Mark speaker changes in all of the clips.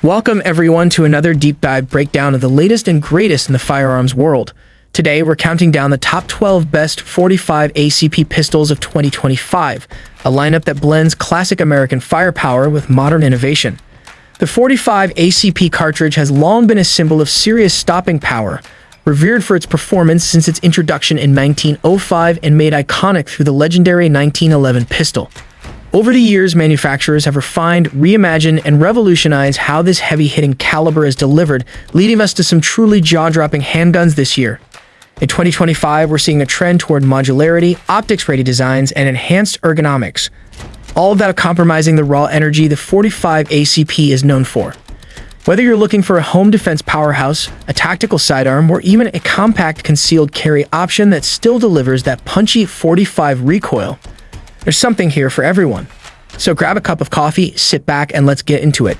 Speaker 1: Welcome everyone to another deep dive breakdown of the latest and greatest in the firearms world. Today we're counting down the top 12 best 45 ACP pistols of 2025, a lineup that blends classic American firepower with modern innovation. The 45 ACP cartridge has long been a symbol of serious stopping power, revered for its performance since its introduction in 1905 and made iconic through the legendary 1911 pistol. Over the years, manufacturers have refined, reimagined, and revolutionized how this heavy-hitting caliber is delivered, leading us to some truly jaw-dropping handguns this year. In 2025, we're seeing a trend toward modularity, optics-ready designs, and enhanced ergonomics, all without compromising the raw energy the 45 ACP is known for. Whether you're looking for a home defense powerhouse, a tactical sidearm, or even a compact concealed carry option that still delivers that punchy 45 recoil, there's something here for everyone. So grab a cup of coffee, sit back, and let's get into it.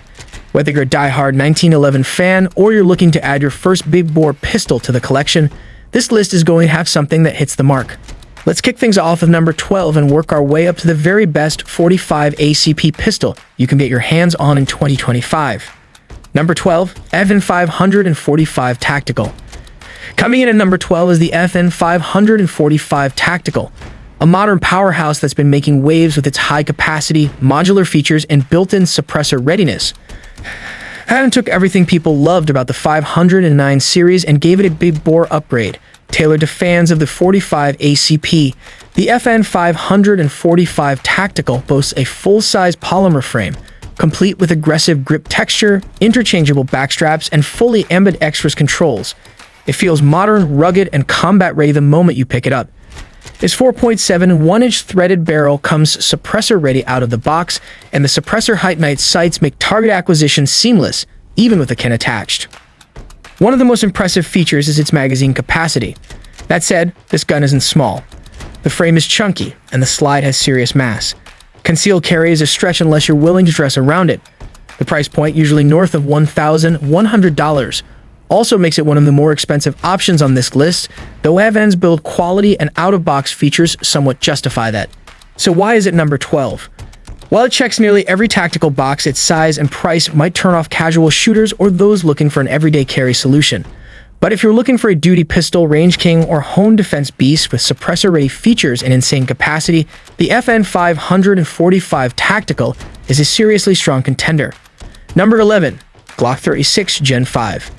Speaker 1: Whether you're a die-hard 1911 fan or you're looking to add your first big-bore pistol to the collection, this list is going to have something that hits the mark. Let's kick things off with number 12 and work our way up to the very best 45 ACP pistol you can get your hands on in 2025. Number 12, FN 545 Tactical. Coming in at number 12 is the FN 545 Tactical, a modern powerhouse that's been making waves with its high capacity, modular features, and built-in suppressor readiness. FN took everything people loved about the 509 series and gave it a big bore upgrade, tailored to fans of the 45 ACP. The FN 545 Tactical boasts a full-size polymer frame, complete with aggressive grip texture, interchangeable backstraps, and fully ambidextrous controls. It feels modern, rugged, and combat-ready the moment you pick it up. Its 4.7 1-inch threaded barrel comes suppressor-ready out of the box, and the suppressor height night sights make target acquisition seamless, even with a kin attached. One of the most impressive features is its magazine capacity. That said, this gun isn't small. The frame is chunky, and the slide has serious mass. Concealed carry is a stretch unless you're willing to dress around it. The price point, usually north of $1,100, also makes it one of the more expensive options on this list, though FN's build quality and out-of-box features somewhat justify that. So why is it number 12? While it checks nearly every tactical box, its size and price might turn off casual shooters or those looking for an everyday carry solution. But if you're looking for a duty pistol, range king, or home defense beast with suppressor-ready features and insane capacity, the FN 545 Tactical is a seriously strong contender. Number 11, Glock 36 Gen 5.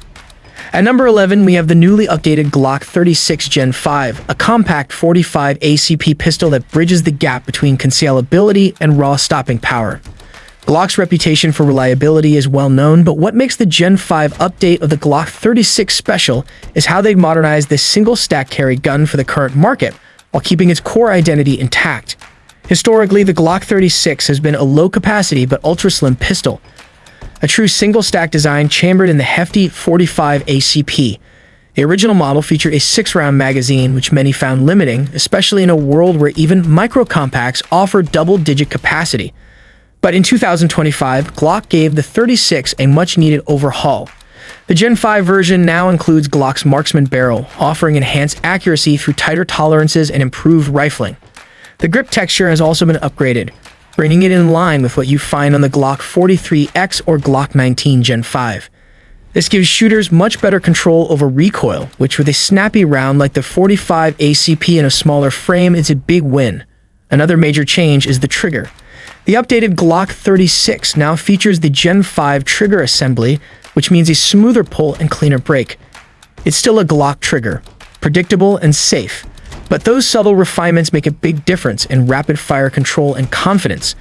Speaker 1: At number 11, we have the newly updated Glock 36 Gen 5, a compact 45 ACP pistol that bridges the gap between concealability and raw stopping power. Glock's reputation for reliability is well known, but what makes the Gen 5 update of the Glock 36 special is how they've modernized this single-stack carry gun for the current market, while keeping its core identity intact. Historically, the Glock 36 has been a low-capacity but ultra-slim pistol, a true single-stack design chambered in the hefty 45 ACP. The original model featured a 6-round magazine, which many found limiting, especially in a world where even micro-compacts offer double-digit capacity. But in 2025, Glock gave the 36 a much-needed overhaul. The Gen 5 version now includes Glock's Marksman barrel, offering enhanced accuracy through tighter tolerances and improved rifling. The grip texture has also been upgraded, bringing it in line with what you find on the Glock 43X or Glock 19 Gen 5. This gives shooters much better control over recoil, which with a snappy round like the 45 ACP in a smaller frame is a big win. Another major change is the trigger. The updated Glock 36 now features the Gen 5 trigger assembly, which means a smoother pull and cleaner break. It's still a Glock trigger, predictable and safe, but those subtle refinements make a big difference in rapid fire control and confidence.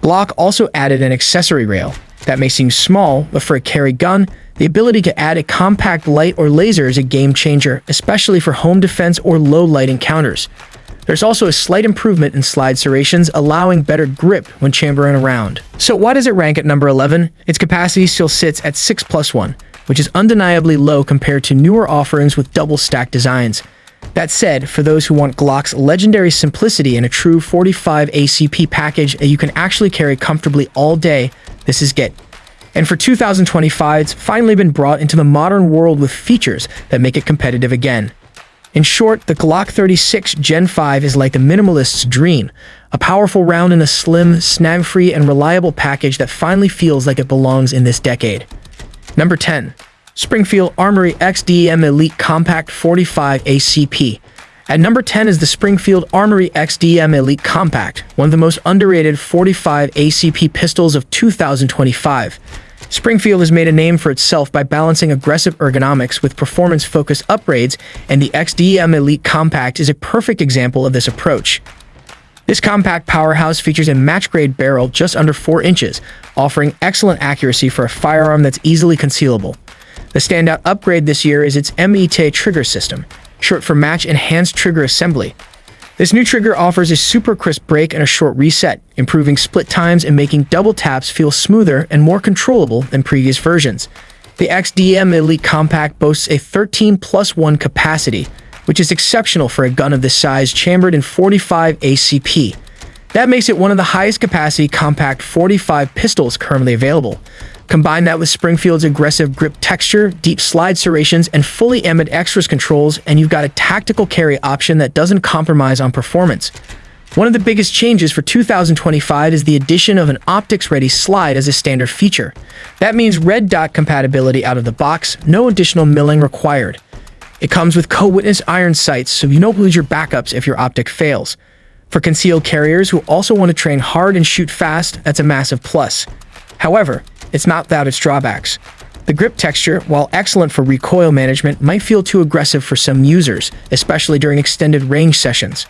Speaker 1: Glock also added an accessory rail. That may seem small, but for a carry gun, the ability to add a compact light or laser is a game changer, especially for home defense or low light encounters. There's also a slight improvement in slide serrations, allowing better grip when chambering around. So why does it rank at number 11? Its capacity still sits at 6+1, which is undeniably low compared to newer offerings with double-stack designs. That said, for those who want Glock's legendary simplicity in a true 45 ACP package that you can actually carry comfortably all day, this is it. And for 2025, it's finally been brought into the modern world with features that make it competitive again. In short, the Glock 36 Gen 5 is like the minimalist's dream, a powerful round in a slim, snag-free, and reliable package that finally feels like it belongs in this decade. Number 10. Springfield Armory XDM Elite Compact 45 ACP. At number 10 is the Springfield Armory XDM Elite Compact, one of the most underrated 45 ACP pistols of 2025. Springfield has made a name for itself by balancing aggressive ergonomics with performance-focused upgrades, and the XDM Elite Compact is a perfect example of this approach. This compact powerhouse features a match-grade barrel just under 4 inches, offering excellent accuracy for a firearm that's easily concealable. The standout upgrade this year is its MET trigger system, short for Match Enhanced Trigger Assembly. This new trigger offers a super crisp break and a short reset, improving split times and making double taps feel smoother and more controllable than previous versions. The XDM Elite Compact boasts a 13+1 capacity, which is exceptional for a gun of this size chambered in 45 ACP. That makes it one of the highest capacity compact 45 pistols currently available. Combine that with Springfield's aggressive grip texture, deep slide serrations, and fully ambidextrous controls, and you've got a tactical carry option that doesn't compromise on performance. One of the biggest changes for 2025 is the addition of an optics-ready slide as a standard feature. That means red dot compatibility out of the box, no additional milling required. It comes with co-witness iron sights, so you don't lose your backups if your optic fails. For concealed carriers who also want to train hard and shoot fast, that's a massive plus. However, it's not without its drawbacks. The grip texture, while excellent for recoil management, might feel too aggressive for some users, especially during extended range sessions.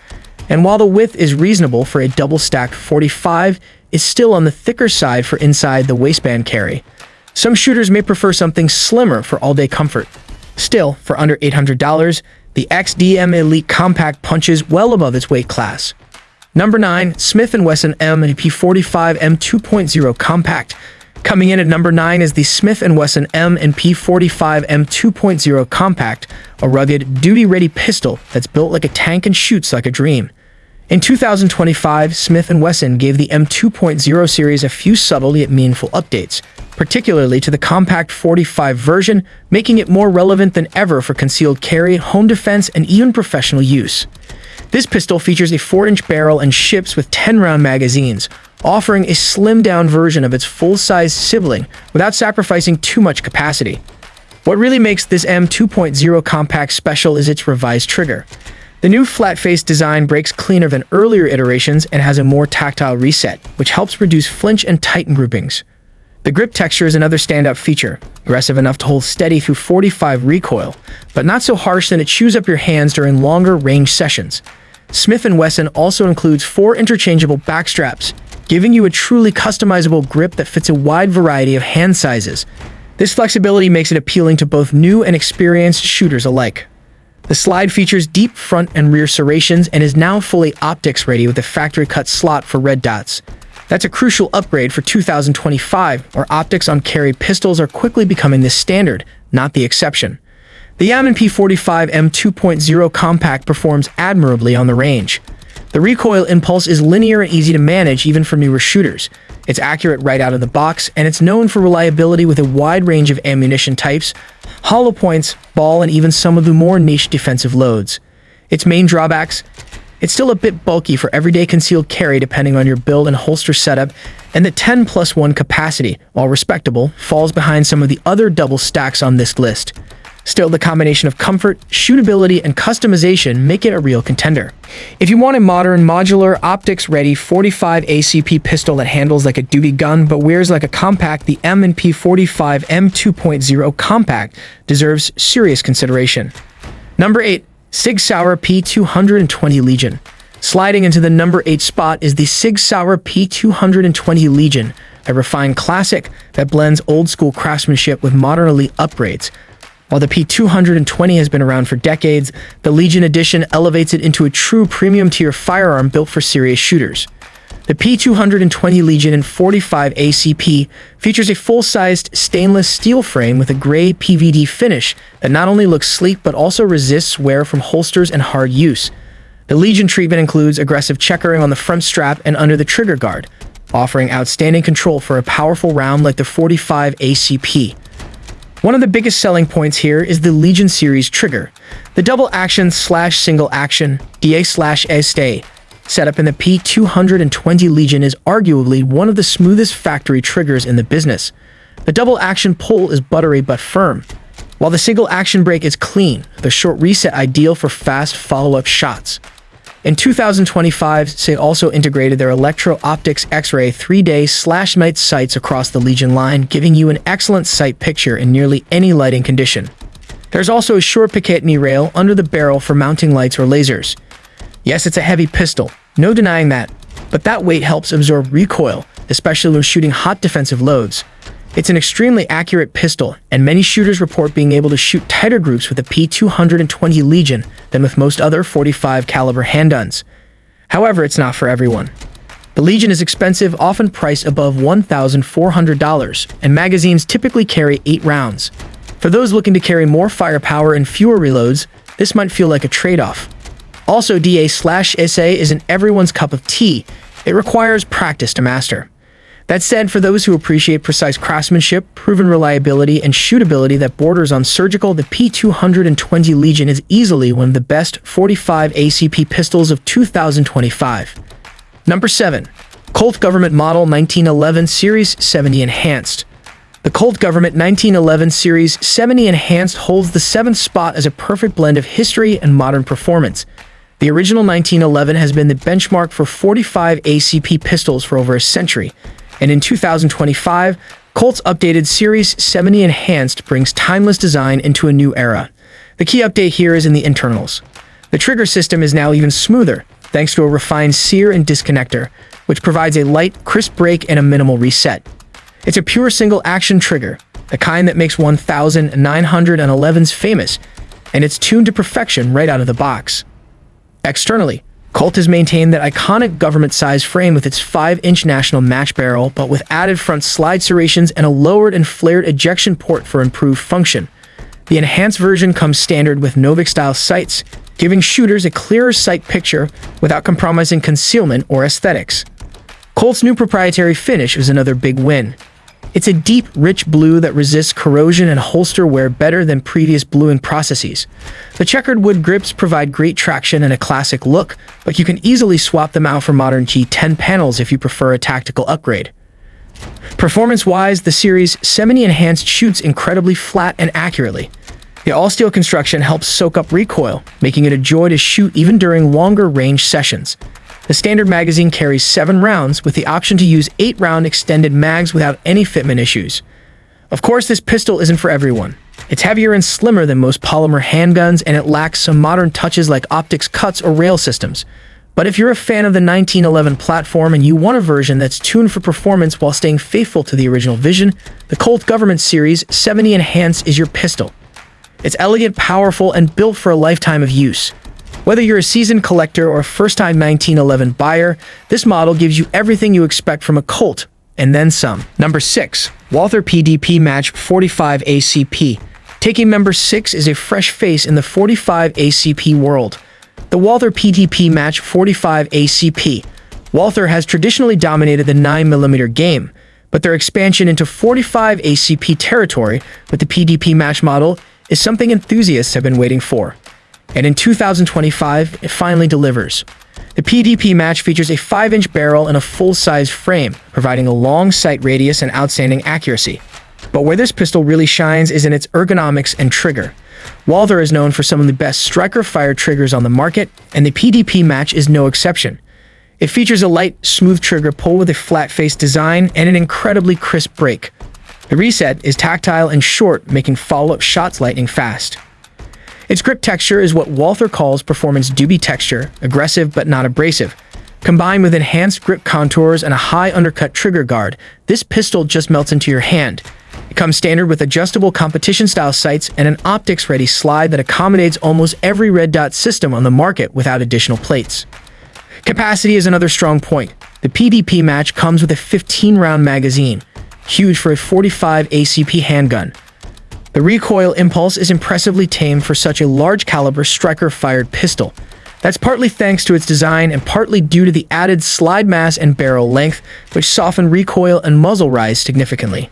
Speaker 1: And while the width is reasonable for a double-stacked 45, it's still on the thicker side for inside the waistband carry. Some shooters may prefer something slimmer for all-day comfort. Still, for under $800, the XDM Elite Compact punches well above its weight class. Number 9. Smith & Wesson M&P45 M2.0 Compact. Coming in at number 9 is the Smith & Wesson M&P45 M2.0 Compact, a rugged, duty-ready pistol that's built like a tank and shoots like a dream. In 2025, Smith & Wesson gave the M2.0 series a few subtle yet meaningful updates, particularly to the compact 45 version, making it more relevant than ever for concealed carry, home defense, and even professional use. This pistol features a 4-inch barrel and ships with 10-round magazines, offering a slimmed-down version of its full-size sibling without sacrificing too much capacity. What really makes this M2.0 compact special is its revised trigger. The new flat-face design breaks cleaner than earlier iterations and has a more tactile reset, which helps reduce flinch and tighten groupings. The grip texture is another standout feature, aggressive enough to hold steady through 45 recoil, but not so harsh that it chews up your hands during longer range sessions. Smith & Wesson also includes 4 interchangeable backstraps, giving you a truly customizable grip that fits a wide variety of hand sizes. This flexibility makes it appealing to both new and experienced shooters alike. The slide features deep front and rear serrations and is now fully optics-ready with a factory-cut slot for red dots. That's a crucial upgrade for 2025, where optics on carry pistols are quickly becoming the standard, not the exception. The M&P45 M2.0 Compact performs admirably on the range. The recoil impulse is linear and easy to manage even for newer shooters. It's accurate right out of the box, and it's known for reliability with a wide range of ammunition types, hollow points, ball, and even some of the more niche defensive loads. Its main drawbacks: it's still a bit bulky for everyday concealed carry depending on your build and holster setup, and the 10+1 capacity, while respectable, falls behind some of the other double stacks on this list. Still, the combination of comfort, shootability, and customization make it a real contender. If you want a modern, modular, optics-ready 45 ACP pistol that handles like a duty gun but wears like a compact, the M&P45 M2.0 Compact deserves serious consideration. Number 8. Sig Sauer P220 Legion. Sliding into the number 8 spot is the Sig Sauer P220 Legion, a refined classic that blends old-school craftsmanship with modern elite upgrades. While the P220 has been around for decades, the Legion Edition elevates it into a true premium-tier firearm built for serious shooters. The P220 Legion in 45 ACP features a full-sized stainless steel frame with a gray PVD finish that not only looks sleek but also resists wear from holsters and hard use. The Legion treatment includes aggressive checkering on the front strap and under the trigger guard, offering outstanding control for a powerful round like the 45 ACP. One of the biggest selling points here is the Legion series trigger. The double action / single action DA/A stay setup in the P220 Legion is arguably one of the smoothest factory triggers in the business. The double action pull is buttery but firm, while the single action break is clean, the short reset ideal for fast follow-up shots. In 2025, they also integrated their Electro-Optics X-Ray 3-day/night sights across the Legion line, giving you an excellent sight picture in nearly any lighting condition. There's also a short Picatinny rail under the barrel for mounting lights or lasers. Yes, it's a heavy pistol, no denying that, but that weight helps absorb recoil, especially when shooting hot defensive loads. It's an extremely accurate pistol, and many shooters report being able to shoot tighter groups with the P220 Legion than with most other .45 caliber handguns. However, it's not for everyone. The Legion is expensive, often priced above $1,400, and magazines typically carry 8 rounds. For those looking to carry more firepower and fewer reloads, this might feel like a trade-off. Also, DA/SA isn't everyone's cup of tea. It requires practice to master. That said, for those who appreciate precise craftsmanship, proven reliability, and shootability that borders on surgical, the P220 Legion is easily one of the best .45 ACP pistols of 2025. Number 7. Colt Government Model 1911 Series 70 Enhanced. The Colt Government 1911 Series 70 Enhanced holds the 7th spot as a perfect blend of history and modern performance. The original 1911 has been the benchmark for .45 ACP pistols for over a century, and in 2025, Colt's updated Series 70 Enhanced brings timeless design into a new era. The key update here is in the internals. The trigger system is now even smoother, thanks to a refined sear and disconnector, which provides a light, crisp break and a minimal reset. It's a pure single-action trigger, the kind that makes 1911s famous, and it's tuned to perfection right out of the box. Externally, Colt has maintained that iconic government-sized frame with its 5-inch national match barrel, but with added front slide serrations and a lowered and flared ejection port for improved function. The enhanced version comes standard with Novik-style sights, giving shooters a clearer sight picture without compromising concealment or aesthetics. Colt's new proprietary finish is another big win. It's a deep, rich blue that resists corrosion and holster wear better than previous bluing processes. The checkered wood grips provide great traction and a classic look, but you can easily swap them out for modern G10 panels if you prefer a tactical upgrade. Performance-wise, the Series 70 Enhanced shoots incredibly flat and accurately. The all-steel construction helps soak up recoil, making it a joy to shoot even during longer range sessions. The standard magazine carries 7 rounds, with the option to use 8-round extended mags without any fitment issues. Of course, this pistol isn't for everyone. It's heavier and slimmer than most polymer handguns, and it lacks some modern touches like optics cuts or rail systems. But if you're a fan of the 1911 platform and you want a version that's tuned for performance while staying faithful to the original vision, the Colt Government Series 70 Enhanced is your pistol. It's elegant, powerful, and built for a lifetime of use. Whether you're a seasoned collector or a first-time 1911 buyer, this model gives you everything you expect from a Colt, and then some. Number 6. Walther PDP Match .45 ACP. Taking number 6 is a fresh face in the .45 ACP world. The Walther PDP Match .45 ACP. Walther has traditionally dominated the 9mm game, but their expansion into .45 ACP territory with the PDP Match model is something enthusiasts have been waiting for. And in 2025, it finally delivers. The PDP Match features a 5-inch barrel and a full-size frame, providing a long sight radius and outstanding accuracy. But where this pistol really shines is in its ergonomics and trigger. Walther is known for some of the best striker-fired triggers on the market, and the PDP Match is no exception. It features a light, smooth trigger pull with a flat-face design and an incredibly crisp break. The reset is tactile and short, making follow-up shots lightning fast. Its grip texture is what Walther calls performance doobie texture, aggressive but not abrasive. Combined with enhanced grip contours and a high undercut trigger guard, this pistol just melts into your hand. It comes standard with adjustable competition-style sights and an optics-ready slide that accommodates almost every red dot system on the market without additional plates. Capacity is another strong point. The PDP Match comes with a 15-round magazine, huge for a .45 ACP handgun. The recoil impulse is impressively tame for such a large-caliber striker-fired pistol. That's partly thanks to its design and partly due to the added slide mass and barrel length, which soften recoil and muzzle rise significantly.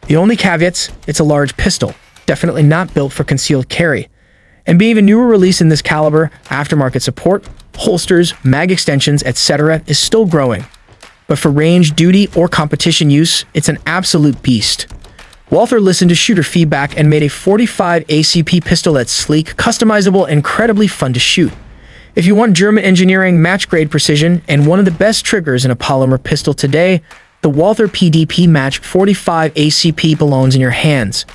Speaker 1: The only caveats, it's a large pistol, definitely not built for concealed carry. And being a newer release in this caliber, aftermarket support, holsters, mag extensions, etc. is still growing. But for range, duty, or competition use, it's an absolute beast. Walther listened to shooter feedback and made a 45 ACP pistol that's sleek, customizable, and incredibly fun to shoot. If you want German engineering, match-grade precision, and one of the best triggers in a polymer pistol today, the Walther PDP Match 45 ACP belongs in your hands.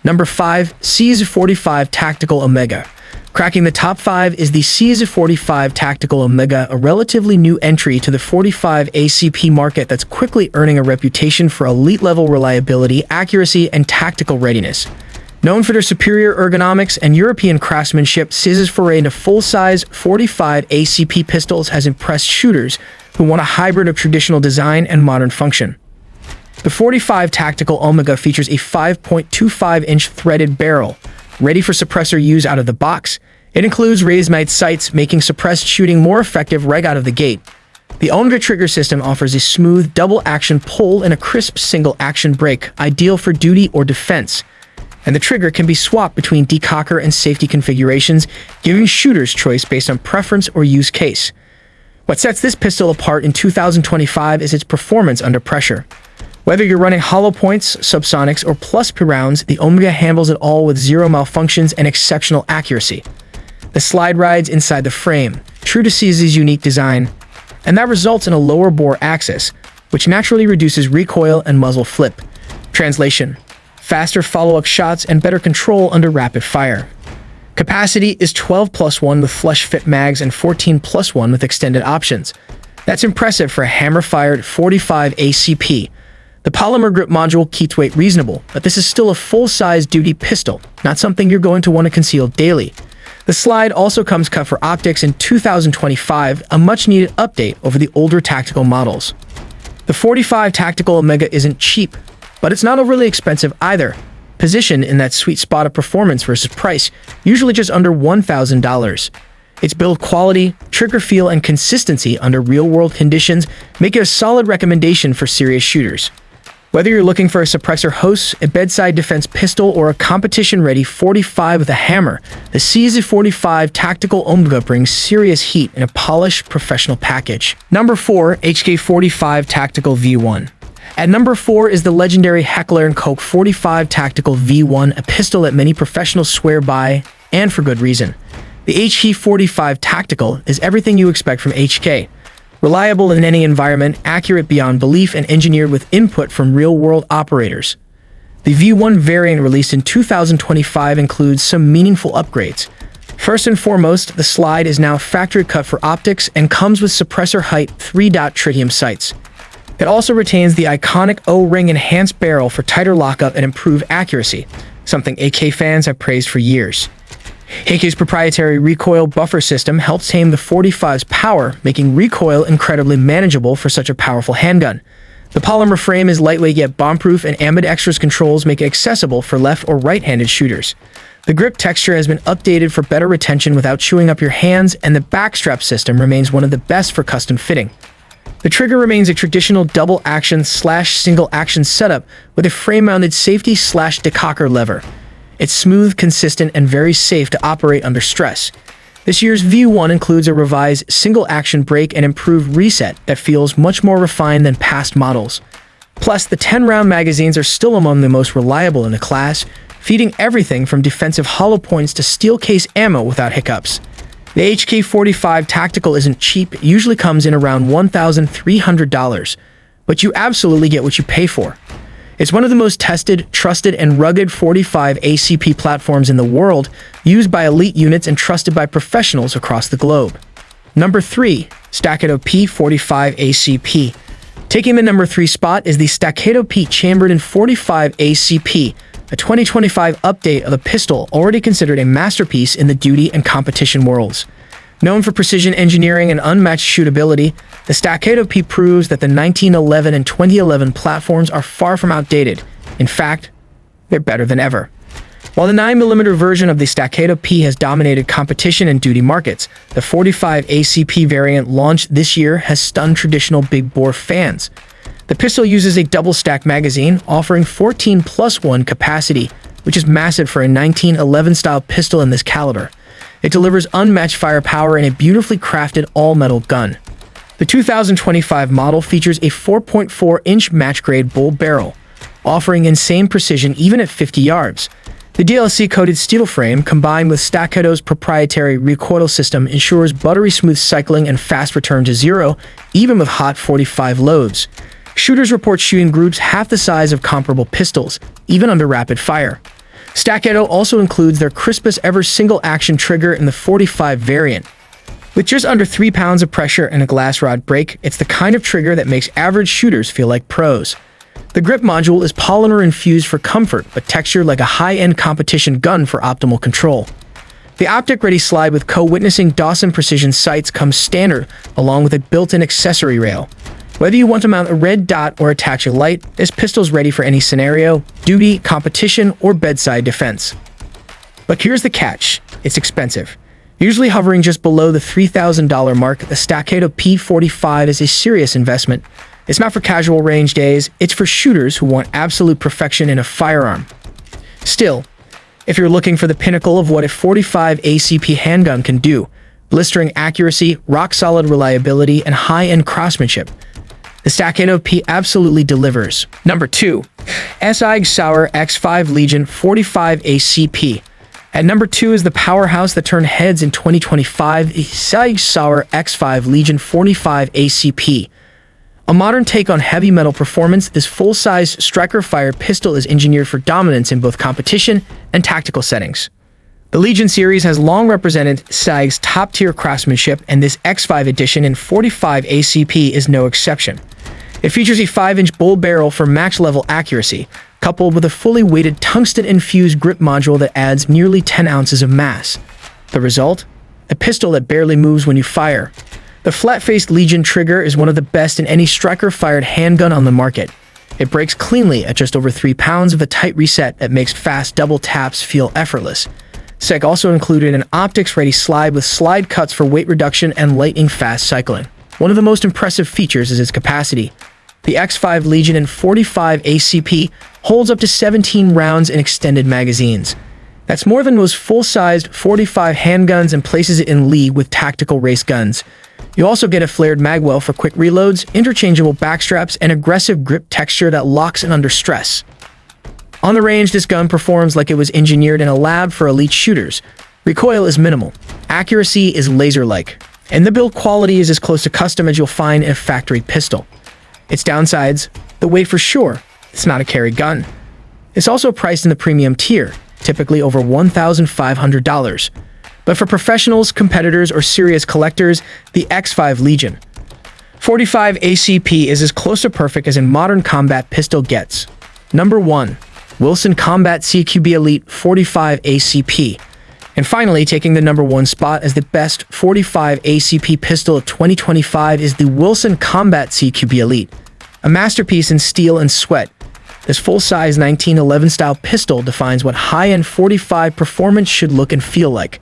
Speaker 1: Number 5. CZ45 Tactical Omega. Cracking the top 5 is the CZ45 Tactical Omega, a relatively new entry to the 45 ACP market that's quickly earning a reputation for elite-level reliability, accuracy, and tactical readiness. Known for their superior ergonomics and European craftsmanship, CZ's foray into full-size 45 ACP pistols has impressed shooters who want a hybrid of traditional design and modern function. The 45 Tactical Omega features a 5.25-inch threaded barrel, ready for suppressor use out of the box. It includes raised night sights, making suppressed shooting more effective right out of the gate. The Omega trigger system offers a smooth double-action pull and a crisp single-action break, ideal for duty or defense. And the trigger can be swapped between decocker and safety configurations, giving shooters choice based on preference or use case. What sets this pistol apart in 2025 is its performance under pressure. Whether you're running hollow points, subsonics, or plus P rounds, the Omega handles it all with zero malfunctions and exceptional accuracy. The slide rides inside the frame, true to CZ's unique design, and that results in a lower bore axis, which naturally reduces recoil and muzzle flip. Translation: faster follow-up shots and better control under rapid fire. Capacity is 12+1 with flush-fit mags and 14+1 with extended options. That's impressive for a hammer-fired 45 ACP. The polymer grip module keeps weight reasonable, but this is still a full-size duty pistol, not something you're going to want to conceal daily. The slide also comes cut for optics in 2025, a much-needed update over the older tactical models. The 45 Tactical Omega isn't cheap, but it's not overly expensive either, positioned in that sweet spot of performance versus price, usually just under $1,000. Its build quality, trigger feel, and consistency under real-world conditions make it a solid recommendation for serious shooters. Whether you're looking for a suppressor host, a bedside defense pistol, or a competition-ready 45 with a hammer, the CZ45 Tactical Omega brings serious heat in a polished, professional package. Number 4. HK45 Tactical V1. At number 4 is the legendary Heckler & Koch 45 Tactical V1, a pistol that many professionals swear by, and for good reason. The HK45 Tactical is everything you expect from HK. Reliable in any environment, accurate beyond belief, and engineered with input from real-world operators. The V1 variant released in 2025 includes some meaningful upgrades. First and foremost, the slide is now factory cut for optics and comes with suppressor height 3-dot tritium sights. It also retains the iconic O-ring enhanced barrel for tighter lockup and improved accuracy, something AK fans have praised for years. AK's proprietary recoil buffer system helps tame the 45's power, making recoil incredibly manageable for such a powerful handgun. The polymer frame is lightweight yet bomb-proof, and ambidextrous controls make it accessible for left or right-handed shooters. The grip texture has been updated for better retention without chewing up your hands, and the backstrap system remains one of the best for custom fitting. The trigger remains a traditional double-action/single-action setup with a frame-mounted safety/decocker lever. It's smooth, consistent, and very safe to operate under stress. This year's V1 includes a revised single-action brake and improved reset that feels much more refined than past models. Plus, the 10-round magazines are still among the most reliable in the class, feeding everything from defensive hollow points to steel case ammo without hiccups. The HK45 Tactical isn't cheap. It usually comes in around $1,300, but you absolutely get what you pay for. It's one of the most tested, trusted, and rugged 45 ACP platforms in the world, used by elite units and trusted by professionals across the globe. Number 3. Staccato P45 ACP. Taking the number 3 spot is the Staccato P chambered in 45 ACP, a 2025 update of the pistol already considered a masterpiece in the duty and competition worlds. Known for precision engineering and unmatched shootability, the Staccato P proves that the 1911 and 2011 platforms are far from outdated. In fact, they're better than ever. While the 9mm version of the Staccato P has dominated competition and duty markets, the 45 ACP variant launched this year has stunned traditional big-bore fans. The pistol uses a double-stack magazine, offering 14+1 capacity, which is massive for a 1911-style pistol in this caliber. It delivers unmatched firepower in a beautifully crafted all-metal gun. The 2025 model features a 4.4-inch match-grade bull barrel, offering insane precision even at 50 yards. The DLC-coated steel frame, combined with Staccato's proprietary recoil system, ensures buttery smooth cycling and fast return to zero, even with hot 45 loads. Shooters report shooting groups half the size of comparable pistols, even under rapid fire. Staccato also includes their crispest ever single-action trigger in the 45 variant. With just under 3 pounds of pressure and a glass rod break, it's the kind of trigger that makes average shooters feel like pros. The grip module is polymer-infused for comfort, but textured like a high-end competition gun for optimal control. The optic-ready slide with co-witnessing Dawson precision sights comes standard, along with a built-in accessory rail. Whether you want to mount a red dot or attach a light, this pistol's ready for any scenario, duty, competition, or bedside defense. But here's the catch: it's expensive. Usually hovering just below the $3,000 mark, the Staccato P45 is a serious investment. It's not for casual range days, it's for shooters who want absolute perfection in a firearm. Still, if you're looking for the pinnacle of what a 45 ACP handgun can do, blistering accuracy, rock-solid reliability, and high-end craftsmanship, the Staccato P absolutely delivers. Number 2. SIG Sauer X5 Legion 45 ACP. At number 2 is the powerhouse that turned heads in 2025, the SIG Sauer X5 Legion 45 ACP. A modern take on heavy metal performance, this full-size striker-fire pistol is engineered for dominance in both competition and tactical settings. The Legion series has long represented SIG's top-tier craftsmanship, and this X5 edition in 45 ACP is no exception. It features a 5-inch bull barrel for max-level accuracy, coupled with a fully weighted tungsten-infused grip module that adds nearly 10 ounces of mass. The result? A pistol that barely moves when you fire. The flat-faced Legion trigger is one of the best in any striker-fired handgun on the market. It breaks cleanly at just over 3 pounds with a tight reset that makes fast double taps feel effortless. SIG also included an optics-ready slide with slide cuts for weight reduction and lightning-fast cycling. One of the most impressive features is its capacity. The X5 Legion in 45 ACP holds up to 17 rounds in extended magazines. That's more than most full-sized 45 handguns and places it in league with tactical race guns. You also get a flared magwell for quick reloads, interchangeable backstraps, and aggressive grip texture that locks in under stress. On the range, this gun performs like it was engineered in a lab for elite shooters. Recoil is minimal, accuracy is laser-like, and the build quality is as close to custom as you'll find in a factory pistol. Its downsides: the weight for sure, it's not a carry gun. It's also priced in the premium tier, typically over $1,500. But for professionals, competitors, or serious collectors, the X5 Legion 45 ACP is as close to perfect as a modern combat pistol gets. Number 1. Wilson Combat CQB Elite 45 ACP. And finally, taking the number 1 spot as the best 45 ACP pistol of 2025 is the Wilson Combat CQB Elite, a masterpiece in steel and sweat. This full-size 1911 style pistol defines what high-end 45 performance should look and feel like.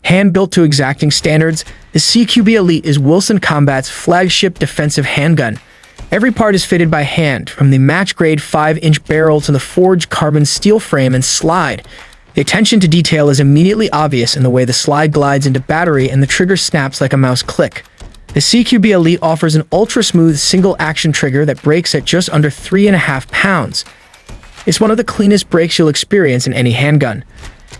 Speaker 1: Hand-built to exacting standards, the CQB Elite is Wilson Combat's flagship defensive handgun. Every part is fitted by hand, from the match-grade 5-inch barrel to the forged carbon steel frame and slide. The attention to detail is immediately obvious in the way the slide glides into battery and the trigger snaps like a mouse click. The CQB Elite offers an ultra-smooth single-action trigger that breaks at just under 3.5 pounds. It's one of the cleanest breaks you'll experience in any handgun.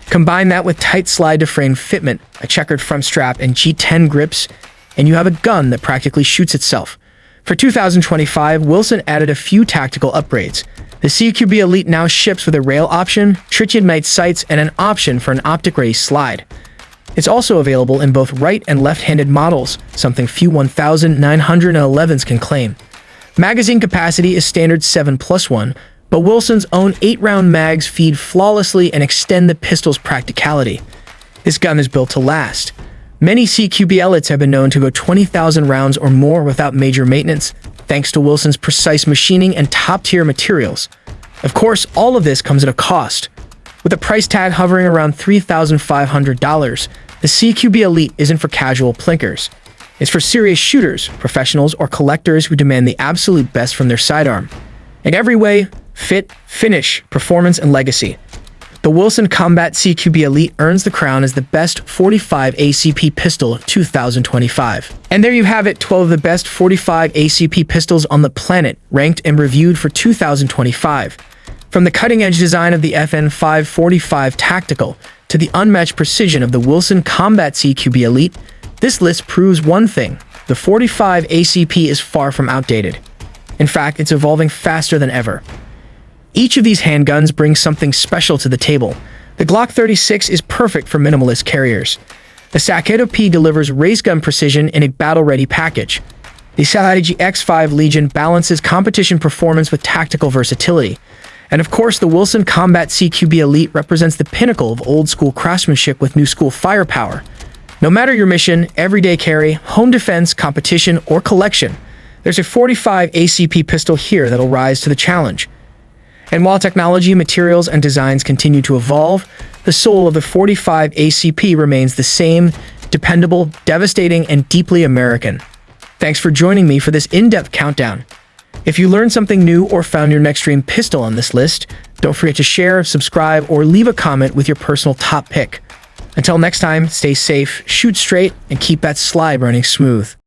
Speaker 1: Combine that with tight slide-to-frame fitment, a checkered front strap, and G10 grips, and you have a gun that practically shoots itself. For 2025, Wilson added a few tactical upgrades. The CQB Elite now ships with a rail option, tritium sights, and an option for an optic-ready slide. It's also available in both right and left-handed models, something few 1911s can claim. Magazine capacity is standard 7+1, but Wilson's own 8-round mags feed flawlessly and extend the pistol's practicality. This gun is built to last. Many CQB Elites have been known to go 20,000 rounds or more without major maintenance, thanks to Wilson's precise machining and top-tier materials. Of course, all of this comes at a cost. With a price tag hovering around $3,500, the CQB Elite isn't for casual plinkers. It's for serious shooters, professionals, or collectors who demand the absolute best from their sidearm. In every way: fit, finish, performance, and legacy, the Wilson Combat CQB Elite earns the crown as the best 45 ACP pistol of 2025. And there you have it, 12 of the best 45 ACP pistols on the planet, ranked and reviewed for 2025. From the cutting-edge design of the FN545 Tactical to the unmatched precision of the Wilson Combat CQB Elite, this list proves one thing: the 45 ACP is far from outdated. In fact, it's evolving faster than ever. Each of these handguns brings something special to the table. The Glock 36 is perfect for minimalist carriers. The Saketto P delivers race gun precision in a battle-ready package. The Saladji X5 Legion balances competition performance with tactical versatility. And of course, the Wilson Combat CQB Elite represents the pinnacle of old-school craftsmanship with new-school firepower. No matter your mission, everyday carry, home defense, competition, or collection, there's a 45 ACP pistol here that'll rise to the challenge. And while technology, materials, and designs continue to evolve, the soul of the 45 ACP remains the same: dependable, devastating, and deeply American. Thanks for joining me for this in-depth countdown. If you learned something new or found your next dream pistol on this list, don't forget to share, subscribe, or leave a comment with your personal top pick. Until next time, stay safe, shoot straight, and keep that slide running smooth.